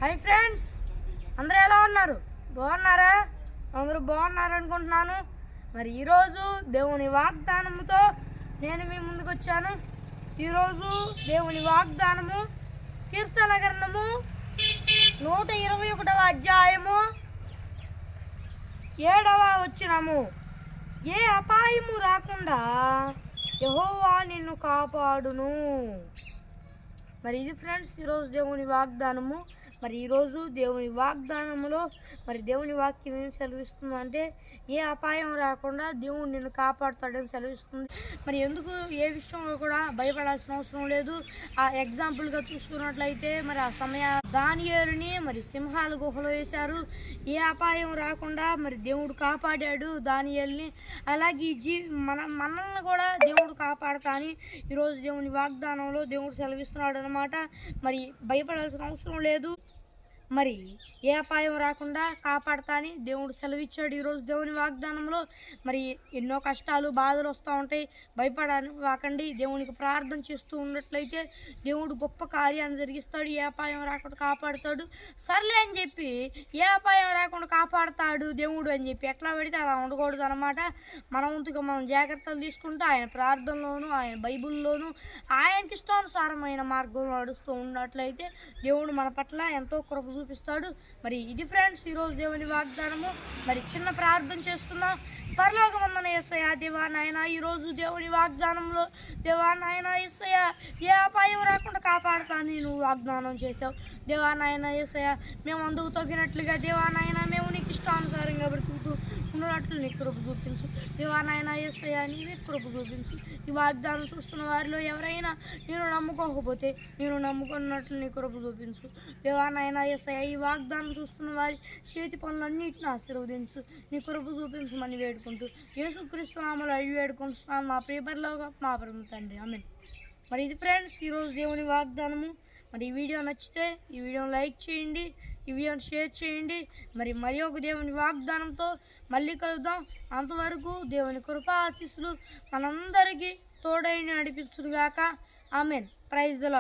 Hi friends, అందరూ ఎలా ఉన్నారు? బాగున్నారా? అందరూ బాగున్నారు అనుకుంటున్నాను. మరి ఈరోజు దేవుని వాగ్దానముతో నేను మీ ముందుకు వచ్చాను. ఈరోజు దేవుని వాగ్దానము కీర్తన గ్రంథము 121వ అధ్యాయము 7వ వచనము. ఏ అపాయము రాకుండా యెహోవా నిన్ను కాపాడును. మరి ఇది ఫ్రెండ్స్ ఈరోజు దేవుని వాగ్దానము. మరి ఈరోజు దేవుని వాగ్దానములో మరి దేవుని వాక్యం ఏం సెలవిస్తుందంటే ఏ అపాయం రాకుండా దేవుడు నిన్ను కాపాడుతాడని సెలవిస్తుంది. మరి ఎందుకు ఏ విషయంలో కూడా భయపడాల్సిన అవసరం లేదు. ఆ ఎగ్జాంపుల్గా చూసుకున్నట్లయితే మరి ఆ సమయ దానియేలుని మరి సింహాల గుహలో వేశారు. ఏ అపాయం రాకుండా మరి దేవుడు కాపాడాడు దానియేలుని. అలాగే మనల్ని కూడా దేవుడు కాపాడతా అని ఈరోజు దేవుని వాగ్దానంలో దేవుడు సెలవిస్తున్నాడు అనమాట. మరి భయపడాల్సిన అవసరం లేదు. మరి ఏ అపాయం రాకుండా కాపాడతా అని దేవుడు సెలవిచ్చాడు ఈరోజు దేవుని వాగ్దానంలో. మరి ఎన్నో కష్టాలు బాధలు వస్తూ ఉంటాయి, భయపడకండి. దేవునికి ప్రార్థన చేస్తూ ఉన్నట్లయితే దేవుడు గొప్ప కార్యాన్ని జరిగిస్తాడు. ఏ అపాయం రాకుండా కాపాడుతాడు. సర్లే అని చెప్పి ఏ అపాయం రాకుండా కాపాడుతాడు దేవుడు అని చెప్పి ఎట్లా పెడితే అలా ఉండకూడదు అనమాట. మన వంతుగా మనం జాగ్రత్తలు తీసుకుంటూ ఆయన ప్రార్థనలోను ఆయన బైబిల్లోను ఆయనకి ఇష్టానుసారమైన మార్గంలో నడుస్తూ ఉన్నట్లయితే దేవుడు మన పట్ల ఎంతో కృప చూపిస్తాడు. మరి ఇది ఫ్రెండ్స్ ఈరోజు దేవుని వాగ్దానము. మరి చిన్న ప్రార్థన చేసుకుందాం. పరలోకమందున యేసయ్య, దేవా నాయన, ఈరోజు దేవుని వాగ్దానంలో దేవా నాయన యేసయ్య ఏ అపాయం రాకుండా కాపాడుతాను నువ్వు వాగ్దానం చేసావు. దేవా నాయన యేసయ్య మేము అందుకు తగినట్లుగా దేవా నాయన మేము నీకు ఇష్టానుసారంగా బ్రతుకుతూ ఉన్నట్లు నీ కృప చూపించు. దేవా నాయన యేసయ్య నీవే కృప చూపించు. ఈ వాగ్దానం చూస్తున్న వారిలో ఎవరైనా నేను నమ్ముకోకపోతే నేను నమ్ముకున్నట్లు నీ కృప చూపించు. దేవా నాయన యేసయ్య ఈ వాగ్దానం చూస్తున్న వారి చేతి పనులన్నింటిని ఆశీర్వదించు. నీ కృప చూపించమని వేడుకుంటూ యేసుక్రీస్తు నామములో అడిగి వేడుకుంటున్నాను మా ప్రియపరలోగా మా పరమ తండ్రి, ఆమేన్. మరి ఇది ఫ్రెండ్స్ ఈరోజు దేవుని వాగ్దానము. మరి ఈ వీడియో నచ్చితే ఈ వీడియోని లైక్ చేయండి, ఈ వీడియోని షేర్ చేయండి. మరి ఒక దేవుని వాగ్దానంతో మళ్ళీ కలుద్దాం. అంతవరకు దేవుని కృపా ఆశీస్సులు మనందరికీ తోడై నడిపించుగాక. ఆమేన్. Praise the lord.